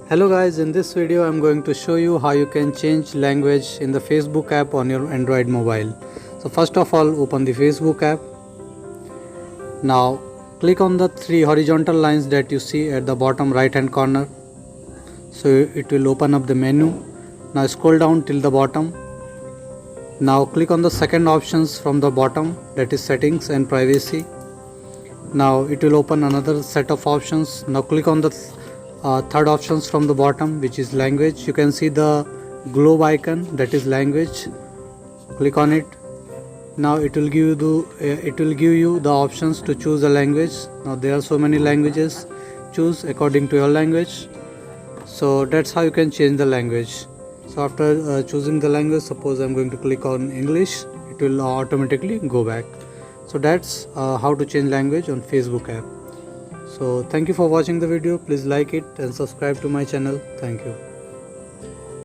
Hello guys, in this video I'm going to show you how you can change language in the Facebook app on your Android mobile. So first of all, open the Facebook app. Now click on the three horizontal lines that you see at the bottom right hand corner. So it will open up the menu. Now scroll down till the bottom. Now click on the second options from the bottom, that is settings and privacy. Now it will open another set of options. Now click on the third options from the bottom, which is language. You can see the globe icon, that is language. Click on it. Now it will give you the options to choose a language. Now there are so many languages. Choose according to your language. So that's how you can change the language. So after choosing the language, suppose I'm going to click on English, it will automatically go back. So that's how to change language on Facebook app. So thank you for watching the video. Please like it and subscribe to my channel. Thank you.